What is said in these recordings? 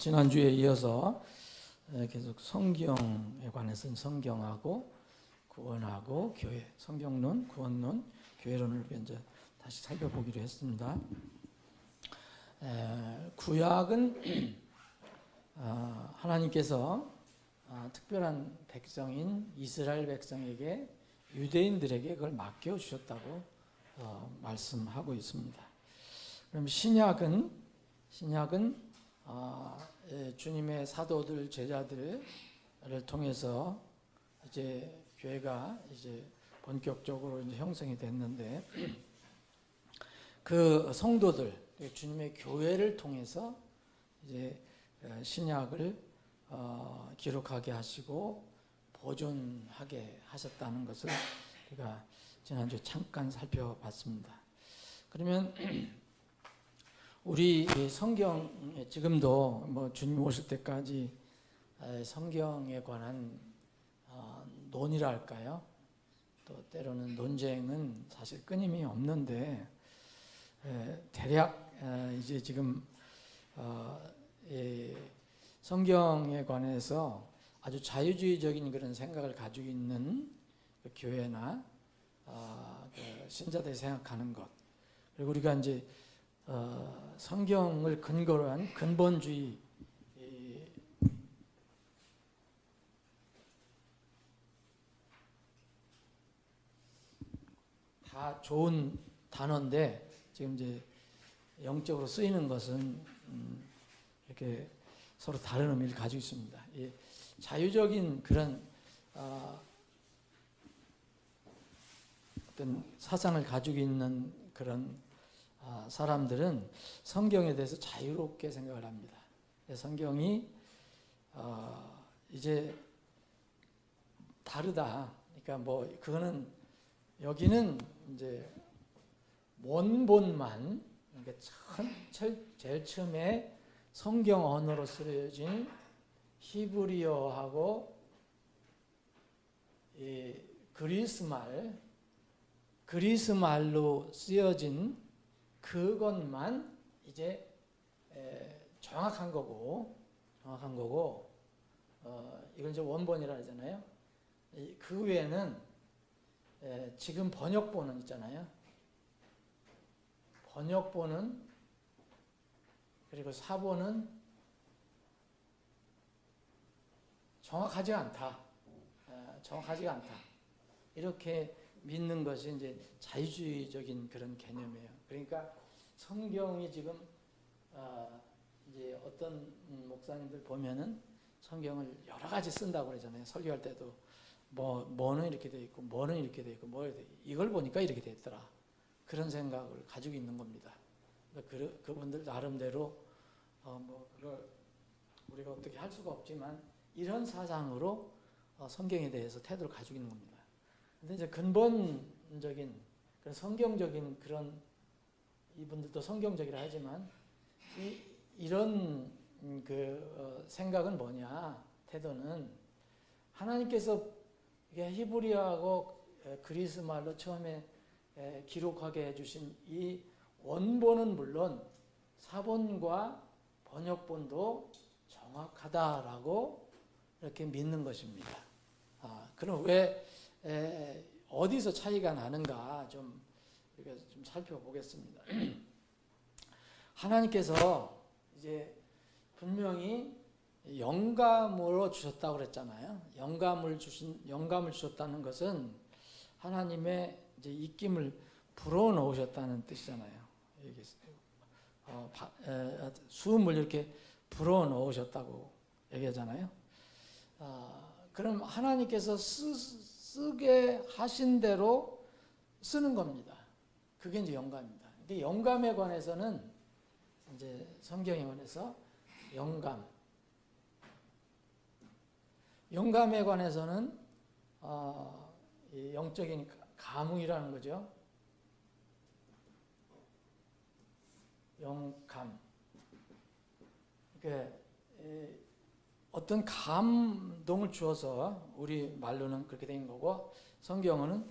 지난주에 이어서 계속 성경에 관해서는 성경하고 구원하고 교회, 성경론, 구원론, 교회론을 이제 다시 살펴보기로 했습니다. 구약은 하나님께서 특별한 백성인 이스라엘 백성에게, 유대인들에게 그걸 맡겨주셨다고 말씀하고 있습니다. 그럼 신약은 주님의 사도들, 제자들을 통해서 이제 교회가 이제 본격적으로 이제 형성이 됐는데, 그 성도들, 주님의 교회를 통해서 이제 신약을 기록하게 하시고 보존하게 하셨다는 것을 우리가 지난주에 잠깐 살펴봤습니다. 그러면 우리 성경에 지금도 뭐 주님 오실 때까지 성경에 관한 논의랄까요? 또 때로는 논쟁은 사실 끊임이 없는데, 대략 이제 지금 성경에 관해서 아주 자유주의적인 그런 생각을 가지고 있는 그 교회나 그 신자들이 생각하는 것, 그리고 우리가 이제 성경을 근거로 한 근본주의, 다 좋은 단어인데 지금 이제 영적으로 쓰이는 것은 이렇게 서로 다른 의미를 가지고 있습니다. 자유적인 그런 어떤 사상을 가지고 있는 그런 사람들은 성경에 대해서 자유롭게 생각을 합니다. 성경이 이제 다르다. 그러니까 뭐 그거는 여기는 이제 원본만, 그러니까 제일 처음에 성경 언어로 쓰여진 히브리어하고 그리스 말로 쓰여진 그것만 이제 정확한 거고, 이걸 이제 원본이라 하잖아요. 그 외에는 지금 번역본은 있잖아요. 번역본은, 그리고 사본은 정확하지가 않다. 이렇게 믿는 것이 이제 자유주의적인 그런 개념이에요. 그러니까 성경이 지금 이제 어떤 목사님들 보면은 성경을 여러 가지 쓴다고 그러잖아요. 설교할 때도 뭐는 이렇게 돼 있고, 뭐는 이렇게 돼 있고, 이걸 보니까 이렇게 됐더라. 그런 생각을 가지고 있는 겁니다. 그분들 나름대로 그걸 우리가 어떻게 할 수가 없지만 이런 사상으로 성경에 대해서 태도를 가지고 있는 겁니다. 근데 이제 근본적인 그런 성경적인 그런, 이분들도 성경적이라 하지만 이런 그 생각은 뭐냐, 태도는 하나님께서 히브리어하고 그리스 말로 처음에 기록하게 해주신 이 원본은 물론 사본과 번역본도 정확하다라고 이렇게 믿는 것입니다. 그럼 왜 어디서 차이가 나는가 좀 우리가 좀 살펴보겠습니다. 하나님께서 이제 분명히 영감으로 주셨다고 그랬잖아요. 영감을 주셨다는 것은 하나님의 이제 입김을 불어넣으셨다는 뜻이잖아요. 수음을 이렇게 불어넣으셨다고 얘기하잖아요. 그럼 하나님께서 쓰게 하신 대로 쓰는 겁니다. 그게 이제 영감입니다. 근데 영감에 관해서는 이제 성경에 관해서 영감에 관해서는 영적인 감흥이라는 거죠. 영감. 그러니까 어떤 감동을 주어서, 우리 말로는 그렇게 된 거고, 성경은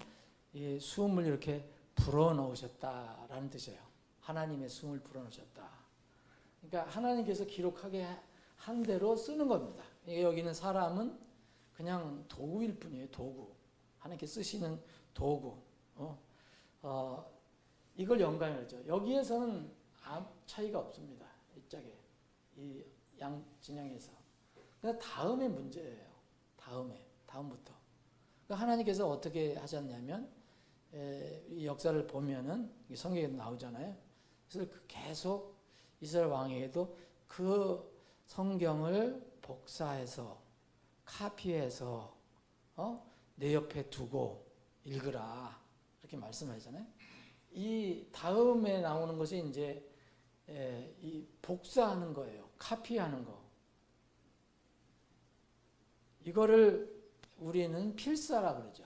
이 수음을 이렇게 불어넣으셨다라는 뜻이에요. 하나님의 수음을 불어넣으셨다. 그러니까 하나님께서 기록하게 한 대로 쓰는 겁니다. 여기는 사람은 그냥 도구일 뿐이에요. 도구. 하나님께 쓰시는 도구. 이걸 영광이죠. 여기에서는 아무 차이가 없습니다. 이쪽에 이 양 진영에서. 그러니까 다음의 문제예요. 다음부터. 그러니까 하나님께서 어떻게 하셨냐면 이 역사를 보면은 성경에 나오잖아요. 그래서 계속 이스라엘 왕에게도 그 성경을 복사해서 카피해서 내 옆에 두고 읽으라 이렇게 말씀하잖아요. 이 다음에 나오는 것이 이제 이 복사하는 거예요. 카피하는 거. 이거를 우리는 필사라 그러죠.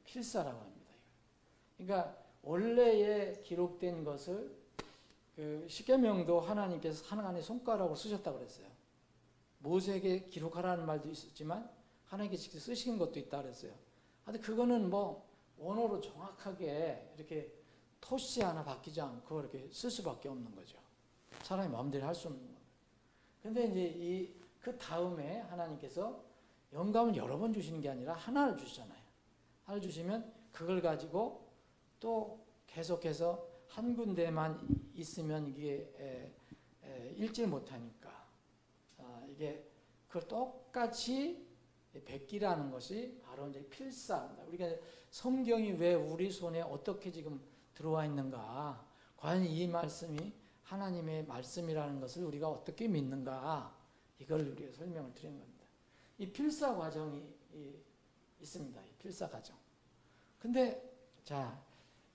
필사라고 합니다. 그러니까 원래에 기록된 것을 그 십계명도 하나님께서 하나님의 손가락으로 쓰셨다고 그랬어요. 모세에게 기록하라는 말도 있었지만 하나님께 직접 쓰신 것도 있다 그랬어요. 근데 그거는 뭐 원어로 정확하게 이렇게 토시 하나 바뀌지 않고 이렇게 쓸 수밖에 없는 거죠. 사람이 마음대로 할 수 없는 거예요. 근데 이제 그 다음에 하나님께서 영감을 여러 번 주시는 게 아니라 하나를 주시잖아요. 하나를 주시면 그걸 가지고 또 계속해서 한 군데만 있으면 이게 읽지 못하니까 이게 그걸 똑같이 베끼라는 것이 바로 이제 필사입니다. 우리가 성경이 왜 우리 손에 어떻게 지금 들어와 있는가? 과연 이 말씀이 하나님의 말씀이라는 것을 우리가 어떻게 믿는가? 이걸 우리가 설명을 드리는 겁니다. 이 필사 과정이 있습니다. 이 필사 과정. 근데 자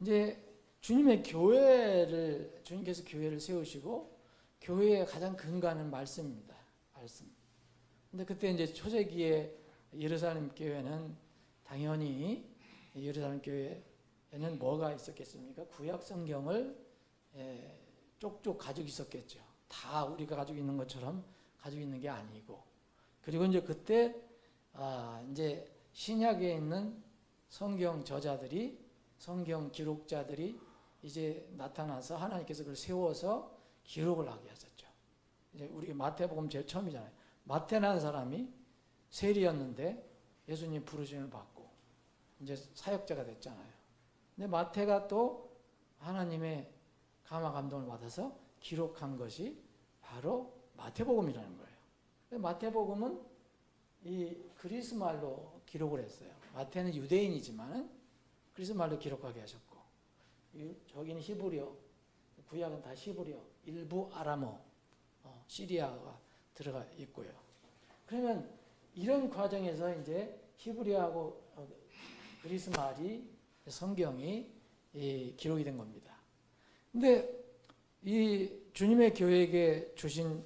이제 주님께서 교회를 세우시고 교회의 가장 근간은 말씀입니다. 말씀. 근데 그때 이제 초대기에 예루살렘 교회는 당연히 예루살렘 교회에는 뭐가 있었겠습니까? 구약 성경을 쪽쪽 가지고 있었겠죠. 다 우리가 가지고 있는 것처럼 가지고 있는 게 아니고. 그리고 이제 그때 이제 신약에 있는 성경 저자들이 성경 기록자들이 이제 나타나서 하나님께서 그걸 세워서 기록을 하게 하셨죠. 이제 우리 마태복음 제일 처음이잖아요. 마태라는 사람이 세리였는데 예수님 부르심을 받고 이제 사역자가 됐잖아요. 근데 마태가 또 하나님의 감화 감동을 받아서 기록한 것이 바로 마태복음이라는 거예요. 마태복음은 이 그리스 말로 기록을 했어요. 마태는 유대인이지만 그리스 말로 기록하게 하셨고, 저기는 히브리어, 구약은 다 히브리어, 일부 아람어, 시리아가 들어가 있고요. 그러면 이런 과정에서 이제 히브리어하고 그리스 말이 성경이 기록이 된 겁니다. 근데 이 주님의 교회에게 주신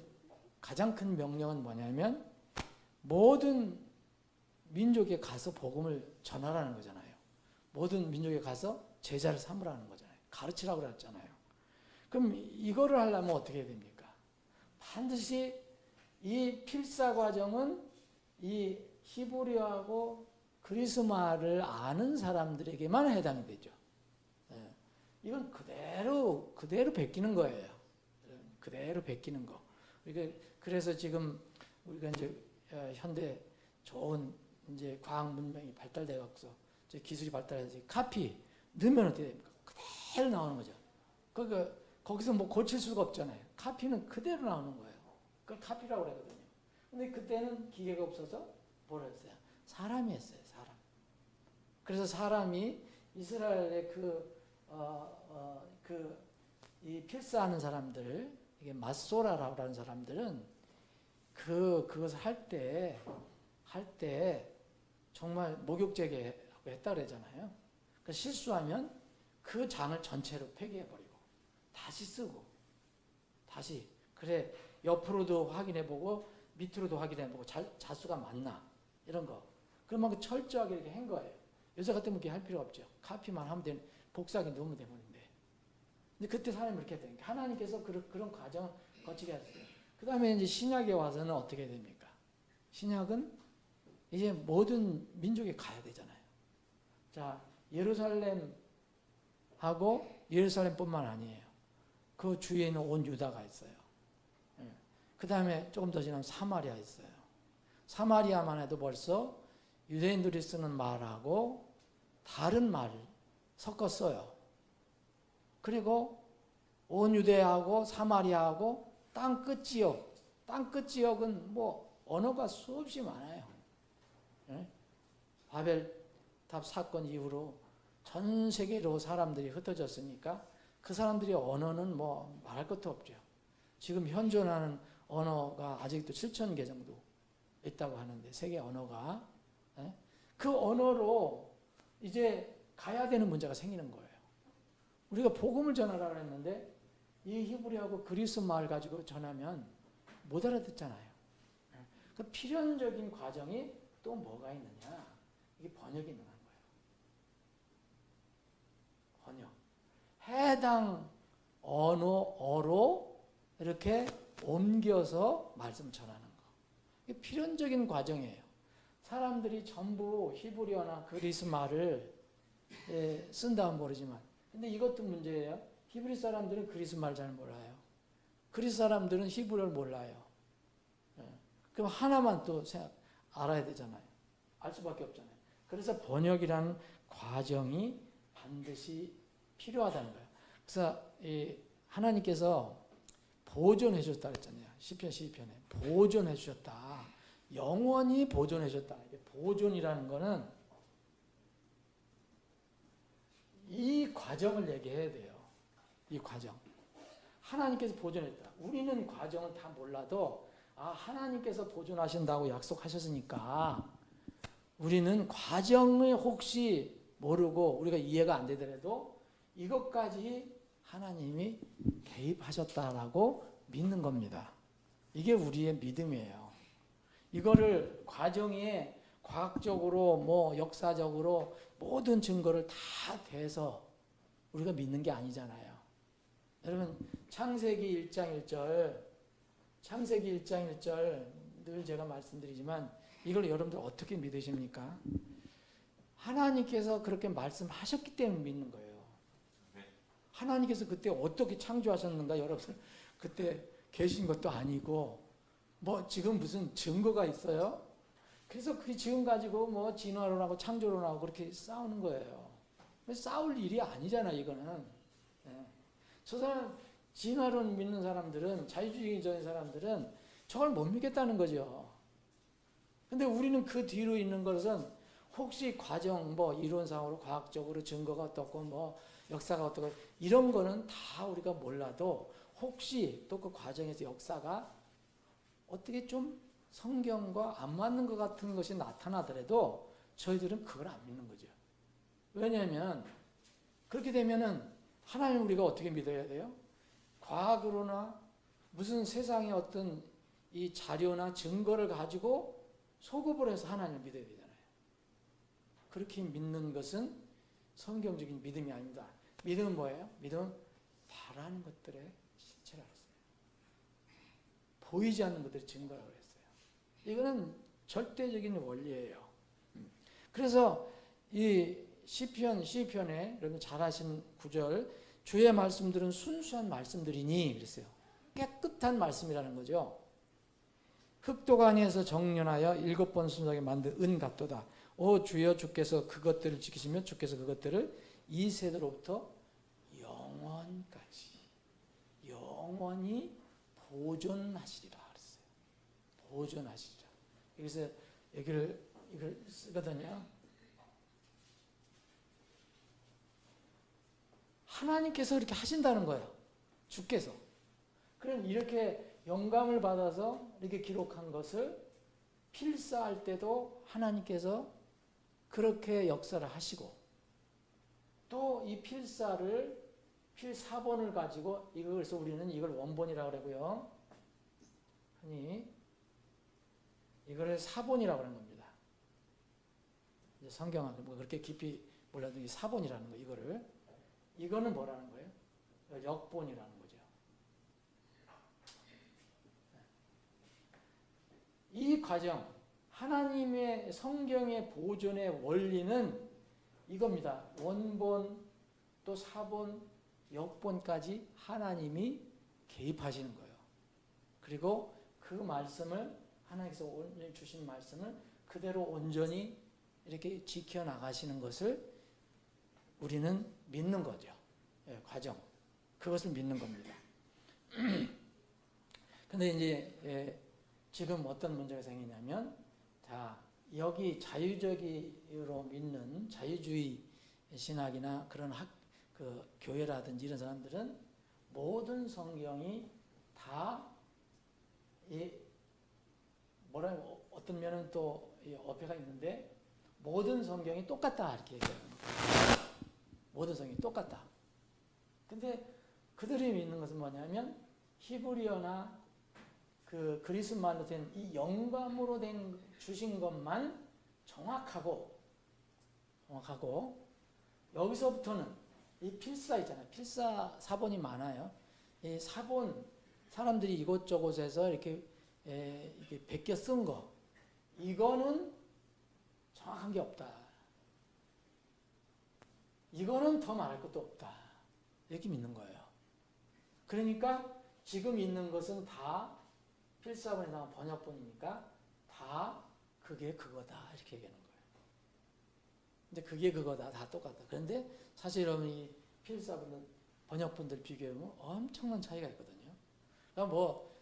가장 큰 명령은 뭐냐면 모든 민족에 가서 복음을 전하라는 거잖아요. 모든 민족에 가서 제자를 삼으라는 거잖아요. 가르치라고 그랬잖아요. 그럼 이거를 하려면 어떻게 해야 됩니까? 반드시 이 필사 과정은 이 히브리어하고 그리스 말을 아는 사람들에게만 해당이 되죠. 이건 그대로 베끼는 거예요. 그대로 베끼는 거. 그래서 지금 우리가 이제 현대 좋은 이제 과학 문명이 발달돼 갖고서 기술이 발달해서 카피 넣으면 어떻게 됩니까? 그대로 나오는 거죠. 그러니까 거기서 뭐 고칠 수가 없잖아요. 카피는 그대로 나오는 거예요. 그걸 카피라고 그러거든요. 근데 그때는 기계가 없어서 뭐라 했어요? 사람이 했어요. 사람. 그래서 사람이 이스라엘의 이 필사하는 사람들, 이게 마소라라고 하는 사람들은 그것을 할 때 정말 목욕제게 했다 그러잖아요. 그러니까 실수하면 그 장을 전체로 폐기해버리고 다시 쓰고 다시 그래 옆으로도 확인해보고 밑으로도 확인해보고 자수가 맞나 이런 거 그러면 그 철저하게 이렇게 한 거예요. 여자 같으면 그렇게 할 필요가 없죠. 카피만 하면 되는 복사하기 너무 되버린데. 근데 그때 사람이 이렇게 되니까 하나님께서 그런 과정을 거치게 하셨어요. 그 다음에 이제 신약에 와서는 어떻게 됩니까? 신약은 이제 모든 민족에 가야 되잖아요. 자, 예루살렘하고 예루살렘뿐만 아니에요. 그 주위에 있는 온 유다가 있어요. 그 다음에 조금 더 지나면 사마리아 있어요. 사마리아만 해도 벌써 유대인들이 쓰는 말하고 다른 말을 섞어 써요. 그리고 온 유대하고 사마리아하고 땅끝 지역, 땅끝 지역은 뭐 언어가 수없이 많아요. 바벨탑 사건 이후로 전 세계로 사람들이 흩어졌으니까 그 사람들의 언어는 뭐 말할 것도 없죠. 지금 현존하는 언어가 아직도 7,000개 정도 있다고 하는데 세계 언어가 그 언어로 이제 가야 되는 문제가 생기는 거예요. 우리가 복음을 전하라고 했는데 이 히브리하고 그리스 말 가지고 전하면 못 알아듣잖아요. 그 필연적인 과정이 또 뭐가 있느냐? 이게 번역이 있는 거예요. 번역. 해당 언어로 이렇게 옮겨서 말씀 전하는 거. 이게 필연적인 과정이에요. 사람들이 전부 히브리어나 그리스 말을 쓴다면 모르지만 근데 이것도 문제예요. 히브리 사람들은 그리스 말 잘 몰라요. 그리스 사람들은 히브리어를 몰라요. 그럼 하나만 또 알아야 되잖아요. 알 수밖에 없잖아요. 그래서 번역이라는 과정이 반드시 필요하다는 거예요. 그래서 하나님께서 보존해 주셨다 그랬잖아요. 시편에 보존해 주셨다. 영원히 보존해 주셨다. 보존이라는 거는 이 과정을 얘기해야 돼요. 이 과정. 하나님께서 보존했다. 우리는 과정을 다 몰라도 하나님께서 보존하신다고 약속하셨으니까 우리는 과정을 혹시 모르고 우리가 이해가 안 되더라도 이것까지 하나님이 개입하셨다라고 믿는 겁니다. 이게 우리의 믿음이에요. 이거를 과정에 과학적으로 뭐 역사적으로 모든 증거를 다 대서 우리가 믿는 게 아니잖아요. 여러분 창세기 1장 1절 늘 제가 말씀드리지만 이걸 여러분들 어떻게 믿으십니까? 하나님께서 그렇게 말씀하셨기 때문에 믿는 거예요. 하나님께서 그때 어떻게 창조하셨는가 여러분 그때 계신 것도 아니고 뭐 지금 무슨 증거가 있어요? 그래서 그 지금 가지고 뭐 진화론하고 창조론하고 그렇게 싸우는 거예요. 싸울 일이 아니잖아 이거는. 저 사람 진화론 믿는 사람들은 자유주의적인 사람들은 저걸 못 믿겠다는 거죠. 근데 우리는 그 뒤로 있는 것은 혹시 과정 뭐 이론상으로 과학적으로 증거가 어떻고 뭐 역사가 어떻고 이런 거는 다 우리가 몰라도 혹시 또 그 과정에서 역사가 어떻게 좀 성경과 안 맞는 것 같은 것이 나타나더라도 저희들은 그걸 안 믿는 거죠. 왜냐하면 그렇게 되면은 하나님 우리가 어떻게 믿어야 돼요? 과학으로나 무슨 세상의 어떤 이 자료나 증거를 가지고 소급을 해서 하나님을 믿어야 되잖아요. 그렇게 믿는 것은 성경적인 믿음이 아닙니다. 믿음은 뭐예요? 믿음은 바라는 것들의 실체라고 했어요. 보이지 않는 것들의 증거라고 했어요. 이거는 절대적인 원리예요. 그래서 이 시편에 여러분 잘 아시는 구절 주의 말씀들은 순수한 말씀들이니 그랬어요. 깨끗한 말씀이라는 거죠. 흑도가니에서 정련하여 7번 순수하게 만든 은 같도다. 오 주여 주께서 그것들을 지키시며 주께서 그것들을 이 세대로부터 영원까지 영원히 보존하시리라 그랬어요. 보존하시리라. 여기서 이걸 쓰거든요. 하나님께서 이렇게 하신다는 거예요. 주께서. 그럼 이렇게 영감을 받아서 이렇게 기록한 것을 필사할 때도 하나님께서 그렇게 역사를 하시고 또 이 필사본을 가지고 그래서 우리는 이걸 원본이라고 그러고요. 아니 이거를 사본이라고 하는 겁니다. 이제 성경은 뭐 그렇게 깊이 몰라도 이 사본이라는 거 이거는 뭐라는 거예요? 역본이라는 거죠. 이 과정, 하나님의 성경의 보존의 원리는 이겁니다. 원본, 또 사본, 역본까지 하나님이 개입하시는 거예요. 그리고 그 말씀을 하나님께서 오늘 주신 말씀을 그대로 온전히 이렇게 지켜나가시는 것을 우리는 믿는 거죠. 예, 과정. 그것을 믿는 겁니다. 근데 이제 지금 어떤 문제가 생기냐면, 자, 여기 자유적으로 믿는 자유주의 신학이나 그런 교회라든지 이런 사람들은 모든 성경이 다 어떤 면은 또 어폐가 있는데, 모든 성경이 똑같다 이렇게 얘기해요. 모든 성경이 똑같다. 근데 그들이 믿는 것은 뭐냐면 히브리어나 그 그리스 말로 된 이 영감으로 된 주신 것만 정확하고 여기서부터는 이 필사 있잖아요. 필사 사본이 많아요. 이 사본 사람들이 이곳저곳에서 이렇게 베껴 쓴 거, 이거는 정확한 게 없다. 이거는 더 말할 것도 없다. 이렇게 믿는 거예요. 그러니까 지금 있는 것은 다 필사본에 나온 번역본이니까 다 그게 그거다 이렇게 얘기하는 거예요. 근데 그게 그거다, 다 똑같다. 그런데 사실 여러분 이 필사본은 번역본들 비교해보면 엄청난 차이가 있거든요. 그러니까 뭐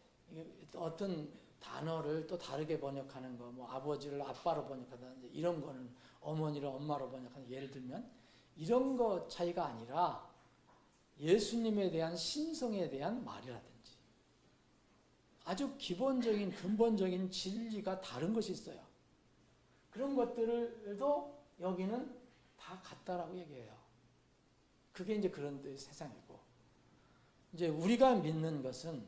어떤 단어를 또 다르게 번역하는 거, 뭐 아버지를 아빠로 번역한다든지 이런 거는 어머니를 엄마로 번역하는, 예를 들면 이런 거 차이가 아니라 예수님에 대한 신성에 대한 말이라든지 아주 기본적인 근본적인 진리가 다른 것이 있어요. 그런 것들도 여기는 다 같다라고 얘기해요. 그게 이제 그런 세상이고, 이제 우리가 믿는 것은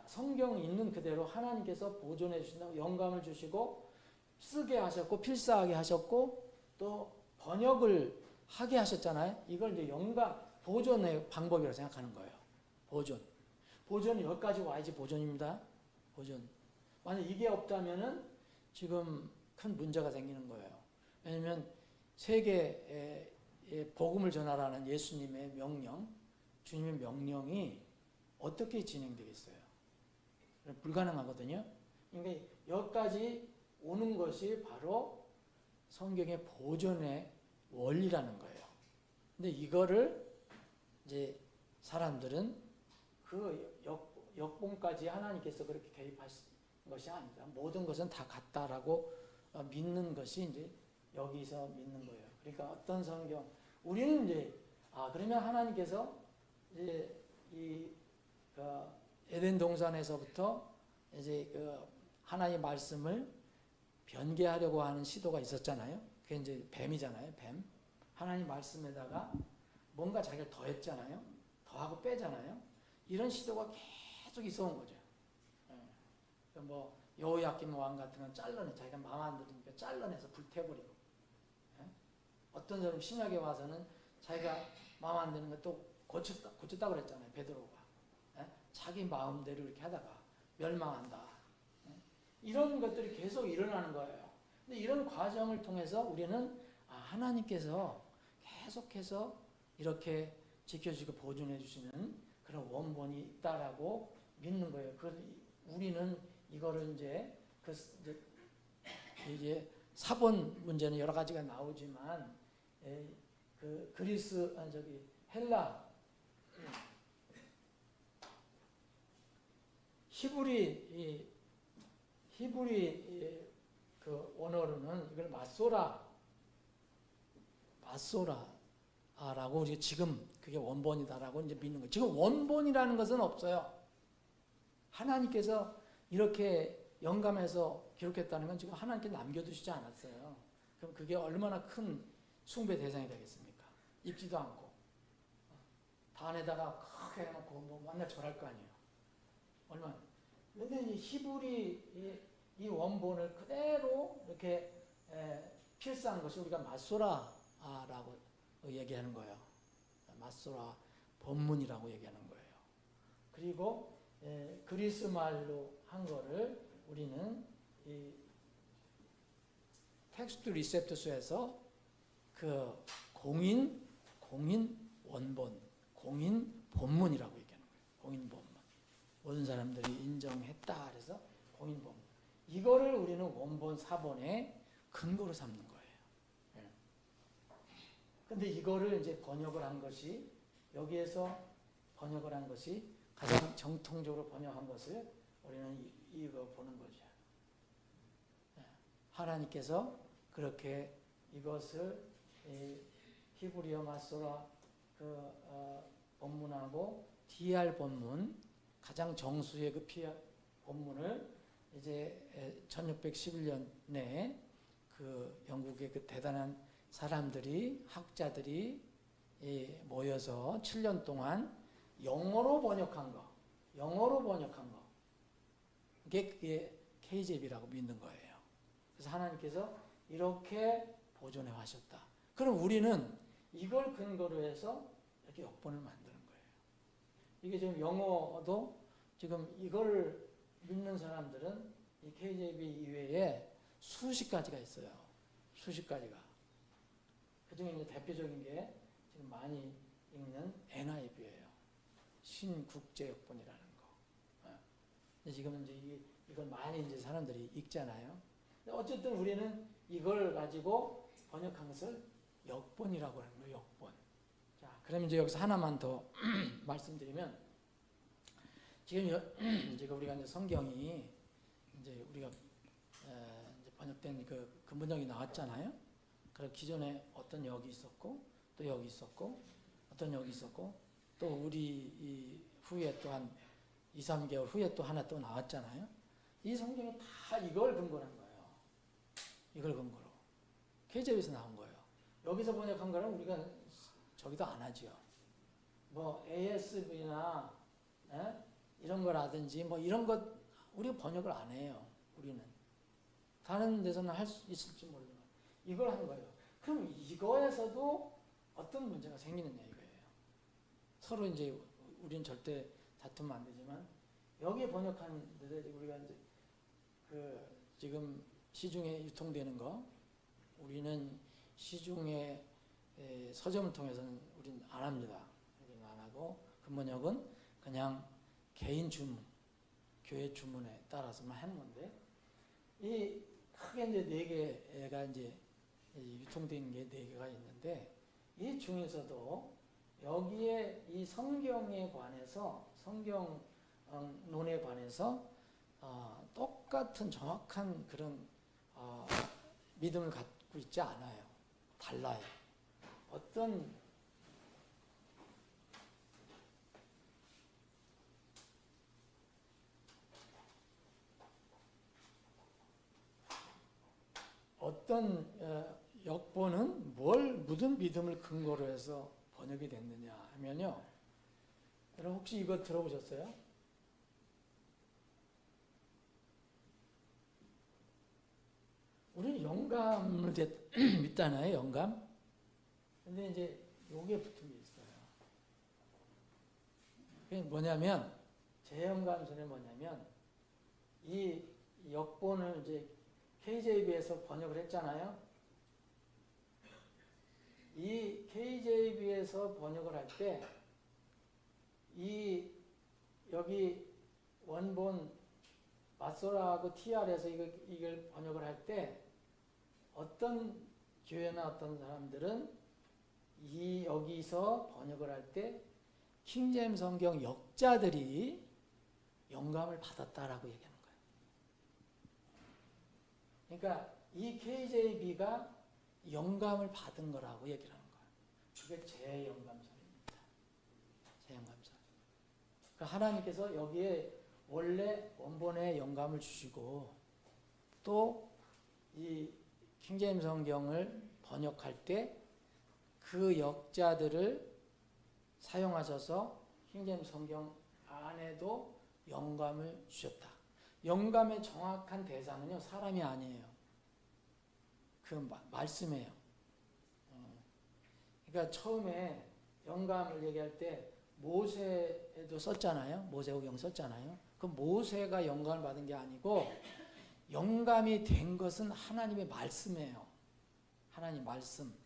성경 있는 그대로 하나님께서 보존해 주신다고 영감을 주시고 쓰게 하셨고 필사하게 하셨고 또 번역을 하게 하셨잖아요. 이걸 이제 영감 보존의 방법이라고 생각하는 거예요. 보존은 여기까지 와야지 보존입니다. 보존. 만약 이게 없다면은 지금 큰 문제가 생기는 거예요. 왜냐하면 세계에 복음을 전하라는 예수님의 명령, 주님의 명령이 어떻게 진행되겠어요? 불가능하거든요. 그러니까 여기까지 오는 것이 바로 성경의 보존의 원리라는 거예요. 근데 이거를 이제 사람들은 그 역본까지 하나님께서 그렇게 개입하신 것이 아니다. 모든 것은 다 같다라고 믿는 것이 이제 여기서 믿는 거예요. 그러니까 어떤 성경, 우리는 이제 그러면 하나님께서 이제 에덴 동산에서부터 이제 하나님의 말씀을 변개하려고 하는 시도가 있었잖아요. 그게 이제 뱀이잖아요. 뱀. 하나님 말씀에다가 뭔가 자기가 더했잖아요. 더하고 빼잖아요. 이런 시도가 계속 있어온 거죠. 뭐 여호야김 왕 같은 건 잘라내, 자기가 마음 안 들으니까 잘라내서 불태워버리고, 어떤 사람 신약에 와서는 자기가 마음 안 드는 것도 고쳤다 그랬잖아요. 베드로가. 자기 마음대로 이렇게 하다가 멸망한다. 이런 것들이 계속 일어나는 거예요. 근데 이런 과정을 통해서 우리는 하나님께서 계속해서 이렇게 지켜주시고 보존해 주시는 그런 원본이 있다라고 믿는 거예요. 우리는 이거를 이제 사본 문제는 여러 가지가 나오지만 헬라 히브리 그 언어로는 이걸 마소라라고 우리가 지금 그게 원본이다라고 이제 믿는 거예요. 지금 원본이라는 것은 없어요. 하나님께서 이렇게 영감해서 기록했다는 건 지금 하나님께 남겨두시지 않았어요. 그럼 그게 얼마나 큰 숭배 대상이 되겠습니까? 읽지도 않고 단에다가 크게 해놓고 뭐 맨날 절할 거 아니에요. 얼마나. 그런데 이 히브리 이 원본을 그대로 이렇게 필사한 것이 우리가 마소라라고 얘기하는 거예요. 마소라 본문이라고 얘기하는 거예요. 그리고 그리스 말로 한 거를 우리는 이 텍스트 리셉터스에서 그 공인 원본, 공인 본문이라고 얘기하는 거예요. 공인 본문. 모든 사람들이 인정했다. 그래서 공인 본문. 이거를 우리는 원본 사본의 근거로 삼는 거예요. 근데 이거를 이제 번역을 한 것이, 여기에서 번역을 한 것이 가장 정통적으로 번역한 것을 우리는 이거 보는 거죠. 하나님께서 그렇게 이것을 히브리어 마소라 본문하고 DR 본문, 가장 정수의 그 본문을 이제 1611년에 그 영국의 그 대단한 사람들이, 학자들이 모여서 7년 동안 영어로 번역한 거, 그게 KJV라고 믿는 거예요. 그래서 하나님께서 이렇게 보존해 하셨다. 그럼 우리는 이걸 근거로 해서 이렇게 역본을 만드는 거예요. 이게 지금 영어도 지금 이걸 믿는 사람들은 이 KJV 이외에 수십 가지가 있어요. 수십 가지가. 그 중에 이제 대표적인 게 지금 많이 읽는 NIV예요. 신국제역본이라는 거. 근데 지금 이제 이걸 많이 이제 사람들이 읽잖아요. 근데 어쨌든 우리는 이걸 가지고 번역한 것을 역본이라고 하는 거예요. 역본. 자, 그럼 이제 여기서 하나만 더 말씀드리면, 지금 우리가 이제 성경이 이제 우리가 이제 번역된 그 근본역이 나왔잖아요. 그래서 기존에 어떤 역이 있었고, 또 여기 있었고, 어떤 역이 있었고, 또 우리 이 후에 또 한 2, 3개월 후에 또 하나 또 나왔잖아요. 이 성경이 다 이걸 근거로 한 거예요. 이걸 근거로. KJV에서 나온 거예요. 여기서 번역한 거는 우리가 저기도 안 하죠. 뭐 ASV나 이런 거라든지 뭐 이런 것 우리가 번역을 안 해요. 우리는. 다른 데서는 할 수 있을지 모르지만 이걸 한 거예요. 그럼 이거에서도 어떤 문제가 생기느냐 이거예요. 서로 이제 우리는 절대 다투면 안 되지만 여기에 번역한 데서 우리가 이제 그 지금 시중에 유통되는 거, 우리는 시중에 서점을 통해서는 우리는 안 합니다. 우리는 안 하고 근본역은 그냥 개인 주문, 교회 주문에 따라서만 하는 건데, 이 크게 이제 4개가 이제 유통되는 게 4개가 있는데, 이 중에서도 여기에 이 성경에 관해서, 성경론에 관해서 똑같은 정확한 그런 믿음을 갖고 있지 않아요. 달라요. 어떤 역본은 무슨 믿음을 근거로 해서 번역이 됐느냐 하면요. 여러분 혹시 이거 들어보셨어요? 우리는 영감을 믿잖아요. 영감. 근데 이제 요게 붙은 게 있어요. 그게 뭐냐면, 재영감설이 뭐냐면, 이 역본을 이제 KJV에서 번역을 했잖아요. 이 KJV에서 번역을 할 때, 여기 원본 마소라하고 TR에서 이걸 번역을 할 때, 어떤 교회나 어떤 사람들은 여기서 번역을 할 때, 킹제임스 성경 역자들이 영감을 받았다라고 얘기하는 거예요. 그러니까 이 KJV가 영감을 받은 거라고 얘기를 하는 거예요. 그게 재영감설입니다. 재영감설. 그러니까 하나님께서 여기에 원래 원본에 영감을 주시고, 또 이 킹제임스 성경을 번역할 때 그 역자들을 사용하셔서 킹제임스 성경 안에도 영감을 주셨다. 영감의 정확한 대상은요, 사람이 아니에요. 그 말씀이에요. 그러니까 처음에 영감을 얘기할 때 모세에도 썼잖아요. 모세오경 썼잖아요. 그 모세가 영감을 받은 게 아니고, 영감이 된 것은 하나님의 말씀이에요. 하나님 말씀.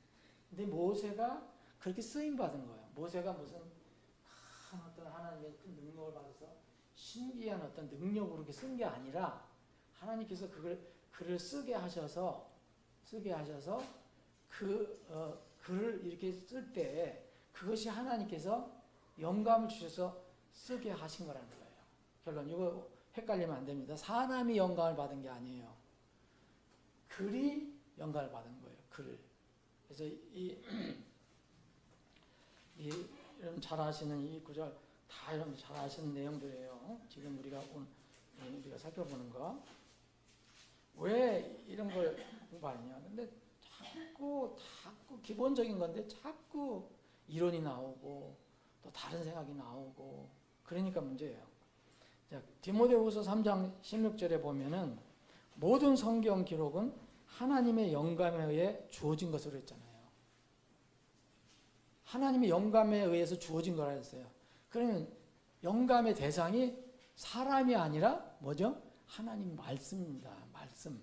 근데 모세가 그렇게 쓰임 받은 거예요. 모세가 무슨 큰 어떤 하나님의 큰 능력을 받아서 신기한 어떤 능력으로 이렇게 쓴 게 아니라 하나님께서 글을 쓰게 하셔서 글을 이렇게 쓸 때 그것이 하나님께서 영감을 주셔서 쓰게 하신 거라는 거예요. 결론 이거 헷갈리면 안 됩니다. 사람이 영감을 받은 게 아니에요. 글이 영감을 받은 거예요. 글. 그래서 여러분 잘 아시는 이 구절 다 여러분 잘 아시는 내용들이에요. 지금 우리가 살펴보는 거. 왜 이런 걸 공부하느냐? 근데 자꾸 기본적인 건데 자꾸 이론이 나오고 또 다른 생각이 나오고 그러니까 문제예요. 자, 디모데후서 3장 16절에 보면은 모든 성경 기록은 하나님의 영감에 의해 주어진 것으로 했잖아요. 하나님의 영감에 의해서 주어진 거라 했어요. 그러면 영감의 대상이 사람이 아니라 뭐죠? 하나님 말씀입니다. 말씀.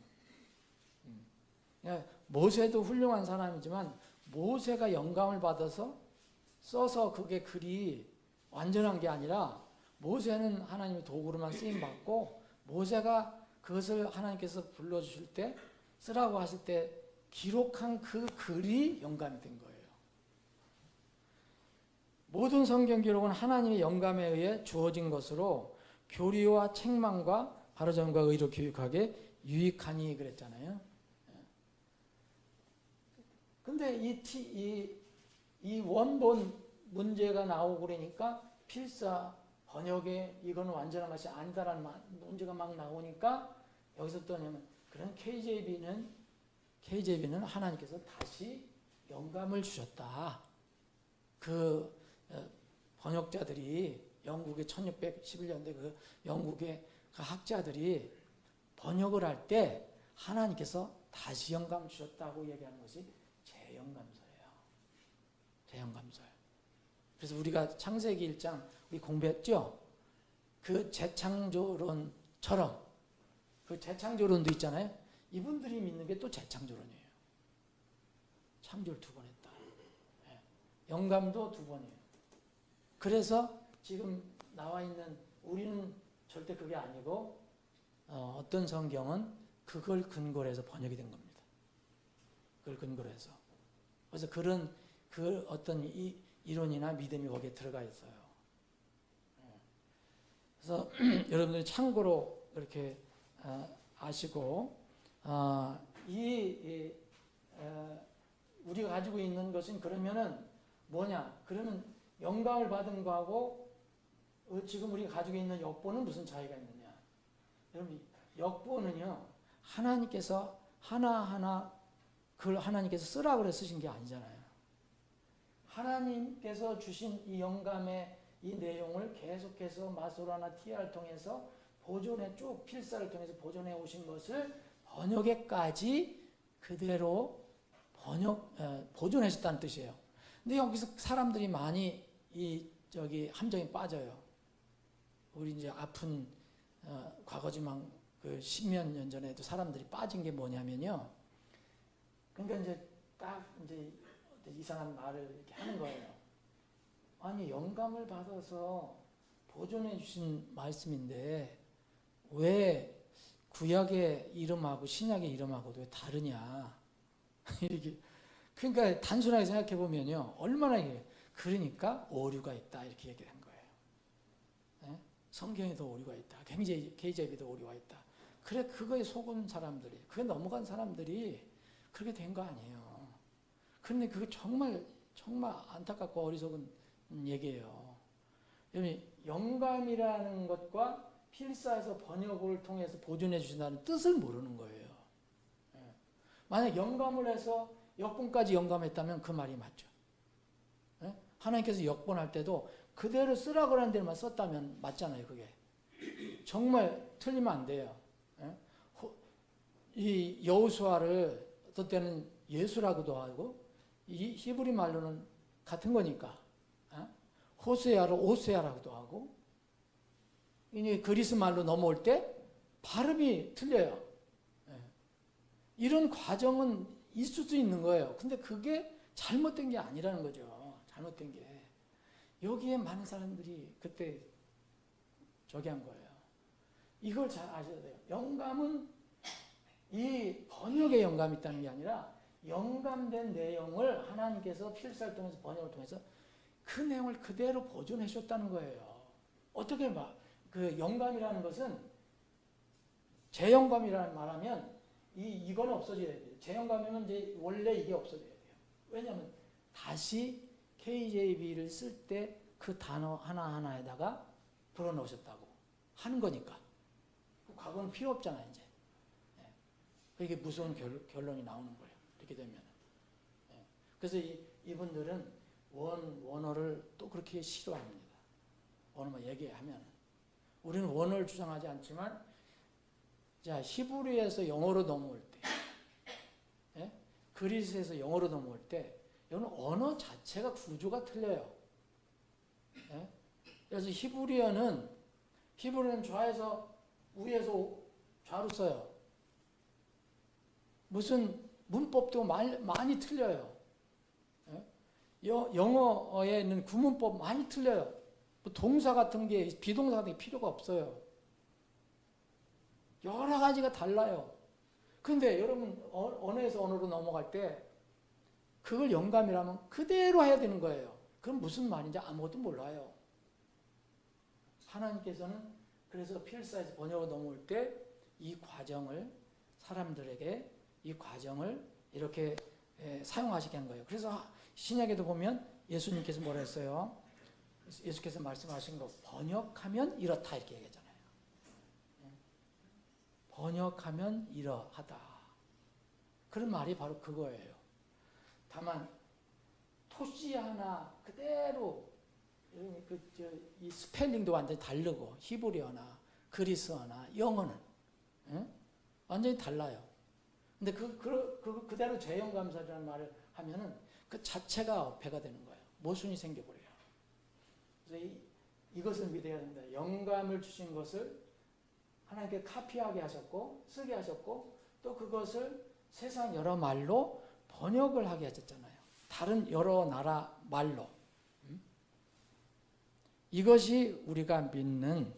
모세도 훌륭한 사람이지만 모세가 영감을 받아서 써서 그게 글이 완전한 게 아니라 모세는 하나님의 도구로만 쓰임 받고 모세가 그것을 하나님께서 불러주실 때 쓰라고 하실 때 기록한 그 글이 영감이 된 거예요. 모든 성경 기록은 하나님의 영감에 의해 주어진 것으로 교리와 책망과 바로전과 의로 교육하게 유익하니 그랬잖아요. 근데 이 원본 문제가 나오고 그러니까 필사 번역에 이거는 완전한 것이 아니다라는 문제가 막 나오니까 여기서 또 뭐냐면 그런 KJV는 하나님께서 다시 영감을 주셨다. 그 번역자들이 영국의 1611년대 그 영국의 그 학자들이 번역을 할 때 하나님께서 다시 영감 주셨다고 얘기하는 것이 재영감서예요. 재영감서예요. 그래서 우리가 창세기 1장 우리 공부했죠? 그 재창조론처럼 그 재창조론도 있잖아요. 이분들이 믿는 게 또 재창조론이에요. 창조를 2번 했다. 영감도 2번이에요. 그래서 지금 나와 있는 우리는 절대 그게 아니고 어떤 성경은 그걸 근거로 해서 번역이 된 겁니다. 그걸 근거로 해서. 그래서 그런 그 어떤 이론이나 믿음이 거기에 들어가 있어요. 그래서 여러분들이 참고로 그렇게 아시고 우리가 가지고 있는 것은 그러면은 뭐냐? 그러면 영감을 받은 거하고 지금 우리가 가지고 있는 역본은 무슨 차이가 있느냐? 여러분 역본은요 하나님께서 하나하나 그걸 하나님께서 쓰라 그래 쓰신 게 아니잖아요. 하나님께서 주신 이 영감의 이 내용을 계속해서 마소라나 TR을 통해서 보존해 쭉 필사를 통해서 보존해 오신 것을 번역에까지 그대로 보존하셨다는 뜻이에요. 근데 여기서 사람들이 많이 함정에 빠져요. 우리 이제 아픈 과거지만 그 10몇 년 전에도 사람들이 빠진 게 뭐냐면요. 그러니까 이제 딱 이제 이상한 말을 이렇게 하는 거예요. 아니 영감을 받아서 보존해 주신 말씀인데 왜 구약의 이름하고 신약의 이름하고도 왜 다르냐? 이렇게 그러니까 단순하게 생각해 보면요, 얼마나 이게 그러니까 오류가 있다 이렇게 얘기한 거예요. 네? 성경에도 오류가 있다, KJV도 오류가 있다. 그래 그거에 속은 사람들이, 그게 넘어간 사람들이 그렇게 된 거 아니에요. 그런데 그게 정말 안타깝고 어리석은 얘기예요. 영감이라는 것과 필사에서 번역을 통해서 보존해 주신다는 뜻을 모르는 거예요. 만약 영감을 해서 역본까지 영감했다면 그 말이 맞죠. 하나님께서 역본할 때도 그대로 쓰라고 하는 데만 썼다면 맞잖아요. 그게 정말 틀리면 안 돼요. 이 여호수아를 어떤 때는 예수라고도 하고 이 히브리 말로는 같은 거니까 호세아를 오세아라고도 하고 이제 그리스 말로 넘어올 때 발음이 틀려요. 이런 과정은 있을 수 있는 거예요. 근데 그게 잘못된 게 아니라는 거죠. 잘못된 게. 여기에 많은 사람들이 그때 저기 한 거예요. 이걸 잘 아셔야 돼요. 영감은 이 번역에 영감이 있다는 게 아니라 영감된 내용을 하나님께서 필사를 통해서 번역을 통해서 그 내용을 그대로 보존해 주셨다는 거예요. 어떻게 그 영감이라는 것은 재영감이라는 말하면 이거는 없어져야 돼요. 재영감이면 이제 원래 이게 없어져야 돼요. 왜냐하면 다시 KJV를 쓸 때 그 단어 하나하나에다가 불어넣으셨다고 하는 거니까. 과거는 필요 없잖아요, 이제. 이게 무서운 결론이 나오는 거예요. 이렇게 되면. 그래서 이분들은 원어를 또 그렇게 싫어합니다. 원어만 얘기하면. 우리는 원어를 주장하지 않지만, 자, 히브리에서 영어로 넘어올 때, 그리스에서 영어로 넘어올 때, 이건 언어 자체가 구조가 틀려요. 그래서 히브리어는 좌에서 우에서 좌로 써요. 무슨 문법도 많이 틀려요. 영어에는 구문법 많이 틀려요. 동사 같은 게, 비동사 같은 게 필요가 없어요. 여러 가지가 달라요. 근데 여러분, 언어에서 언어로 넘어갈 때 그걸 영감이라면 그대로 해야 되는 거예요. 그럼 무슨 말인지 아무것도 몰라요. 하나님께서는 그래서 필사에서 번역으로 넘어올 때 이 과정을 사람들에게 이 과정을 이렇게 사용하시게 한 거예요. 그래서 신약에도 보면 예수님께서 뭐라 했어요? 예수께서 말씀하신 거 번역하면 이렇다 이렇게 얘기하잖아요. 번역하면 이러하다. 그런 말이 바로 그거예요. 다만 토시 하나 그대로 이 스펠링도 완전히 다르고 히브리어나 그리스어나 영어는 완전히 달라요. 근데 그대로 재영감사라는 말을 하면은 그 자체가 어폐가 되는 거예요. 모순이 생겨버려요. 그래서 이것을 믿어야 됩니다. 영감을 주신 것을 하나님께 카피하게 하셨고 쓰게 하셨고 또 그것을 세상 여러 말로 번역을 하게 하셨잖아요. 다른 여러 나라 말로. 이것이 우리가 믿는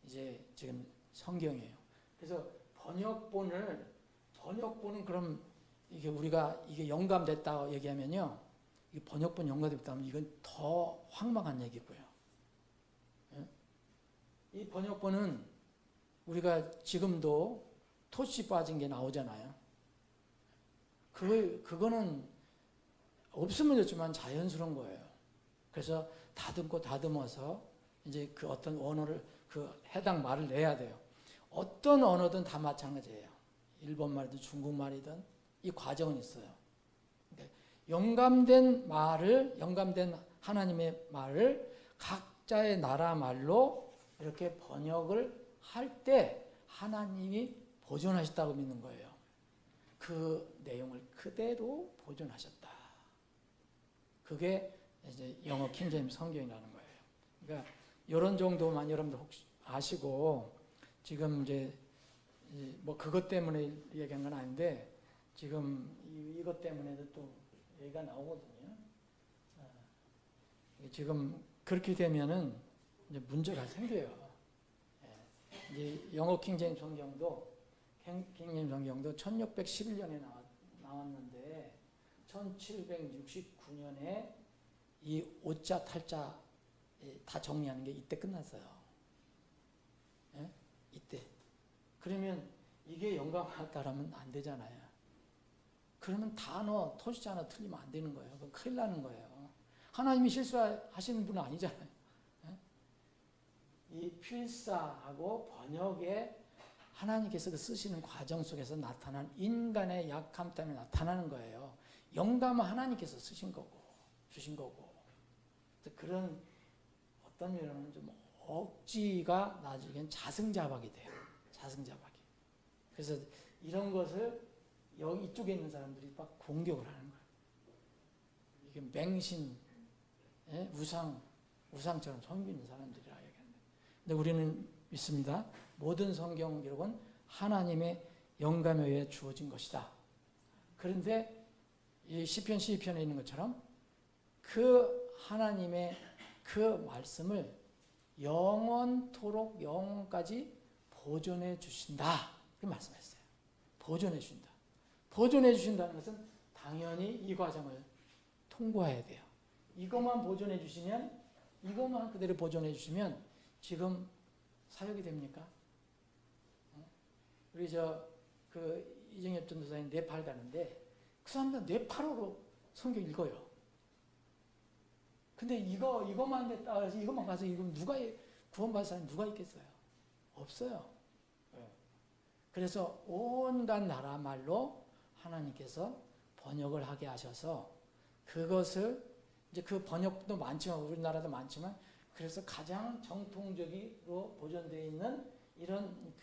이제 지금 성경이에요. 그래서 번역본은 그럼 이게 영감됐다고 얘기하면요. 이 번역본 영감됐다면 이건 더 황망한 얘기고요. 이 번역본은 우리가 지금도 토시 빠진 게 나오잖아요. 그거는 없으면 좋지만 자연스러운 거예요. 그래서 다듬어서 이제 그 어떤 언어를 그 해당 말을 내야 돼요. 어떤 언어든 다 마찬가지예요. 일본말이든 중국말이든 이 과정은 있어요. 영감된 하나님의 말을 각자의 나라 말로 이렇게 번역을 할 때 하나님이 보존하셨다고 믿는 거예요. 그 내용을 그대로 보존하셨다. 그게 이제 영어 킹제임스 성경이라는 거예요. 그러니까 이런 정도만 여러분들 혹시 아시고 지금 이제 뭐 그것 때문에 얘기한 건 아닌데 지금 이것 때문에도 또 얘기가 나오거든요. 지금 그렇게 되면은 이제 문제가 생겨요. 이제 영어 킹제임스 성경도 1611년에 나왔는데 1769년에 이 오자 탈자 다 정리하는 게 이때 끝났어요. 이때. 그러면 이게 영감하다라면 안 되잖아요. 그러면 단어, 토시 하나 틀리면 안 되는 거예요. 그럼 큰일 나는 거예요. 하나님이 실수하시는 분은 아니잖아요. 이 필사하고 번역에 하나님께서 그 쓰시는 과정 속에서 나타난 인간의 약함 때문에 나타나는 거예요. 영감은 하나님께서 쓰신 거고 주신 거고 그런 어떤 면은 좀 억지가 나중엔 자승자박이 돼요. 자승자박이. 그래서 이런 것을 여기 이쪽에 있는 사람들이 막 공격을 하는 거예요. 이게 맹신, 우상처럼 섬기는 사람들이라 얘기하는데. 근데 우리는 믿습니다. 모든 성경 기록은 하나님의 영감에 의해 주어진 것이다. 그런데 이 시편 12편에 있는 것처럼 그 하나님의 그 말씀을 영원토록 영원까지 보존해 주신다. 그 말씀했어요. 보존해 주신다. 보존해 주신다는 것은 당연히 이 과정을 통과해야 돼요. 이것만 보존해 주시면, 이것만 그대로 보존해 주시면 지금 사역이 됩니까? 우리 이정엽 전도사님 네팔 가는데 그 사람들 네팔어로 성경 읽어요. 근데 이것만 가서 이거 구원받을 사람이 누가 있겠어요? 없어요. 그래서 온갖 나라 말로 하나님께서 번역을 하게 하셔서 그것을 이제 그 번역도 많지만 우리나라도 많지만 그래서 가장 정통적으로 보존되어 있는 이런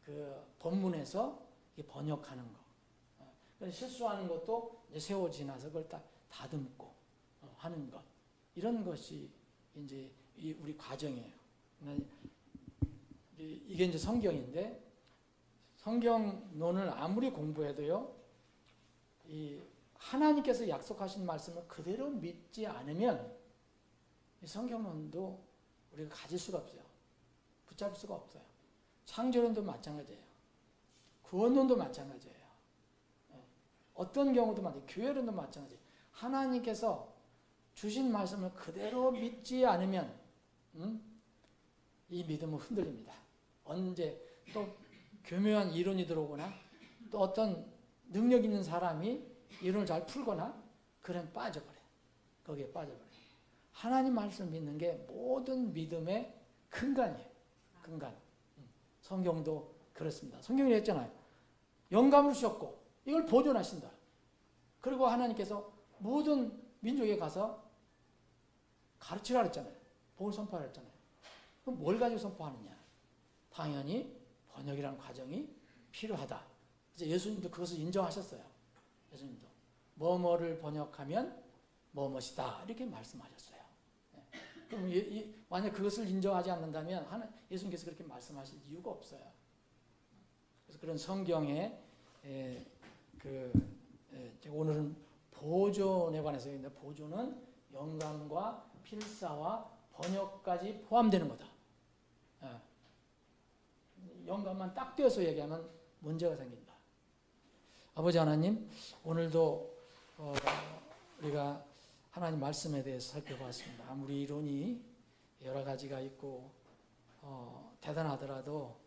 그 본문에서 번역하는 거. 실수하는 것도 이제 세월 지나서 그걸 딱 다듬고 하는 것. 이런 것이 이제 우리 과정이에요. 이게 이제 성경인데 성경론을 아무리 공부해도요, 이 하나님께서 약속하신 말씀을 그대로 믿지 않으면 이 성경론도 우리가 가질 수가 없어요. 붙잡을 수가 없어요. 창조론도 마찬가지예요. 구원론도 마찬가지예요. 어떤 경우도 마찬가지예요. 교회론도 마찬가지예요. 하나님께서 주신 말씀을 그대로 믿지 않으면 이 믿음은 흔들립니다. 언제 또 교묘한 이론이 들어오거나 또 어떤 능력 있는 사람이 이론을 잘 풀거나 그럼 빠져버려요. 거기에 빠져버려요. 하나님 말씀 믿는 게 모든 믿음의 근간이에요. 근간. 성경도 그렇습니다. 성경이 했잖아요. 영감을 주셨고 이걸 보존하신다. 그리고 하나님께서 모든 민족에 가서 가르치라 그랬잖아요. 복을 선포하라 그랬잖아요. 그럼 뭘 가지고 선포하느냐? 당연히 번역이라는 과정이 필요하다. 이제 예수님도 그것을 인정하셨어요. 예수님도 뭐뭐를 번역하면 뭐뭐이다 이렇게 말씀하셨어요. 그럼 만약 그것을 인정하지 않는다면 예수님께서 그렇게 말씀하실 이유가 없어요. 그래서 그런 성경의 오늘은 보존에 관해서 얘기했는데 보존은 영감과 필사와 번역까지 포함되는 거다. 영감만 딱 떼어서 얘기하면 문제가 생긴다. 아버지 하나님, 오늘도 우리가 하나님 말씀에 대해서 살펴봤습니다. 아무리 이론이 여러 가지가 있고 대단하더라도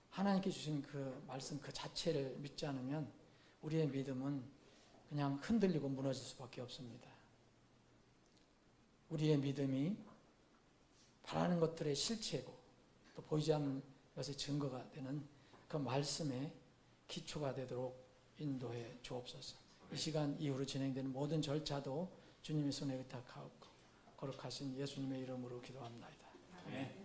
하나님께 주신 그 말씀 그 자체를 믿지 않으면 우리의 믿음은 그냥 흔들리고 무너질 수밖에 없습니다. 우리의 믿음이 바라는 것들의 실체고 또 보이지 않는 것의 증거가 되는 그 말씀의 기초가 되도록 인도해 주옵소서. 이 시간 이후로 진행되는 모든 절차도 주님의 손에 의탁하고 거룩하신 예수님의 이름으로 기도합니다. 아멘.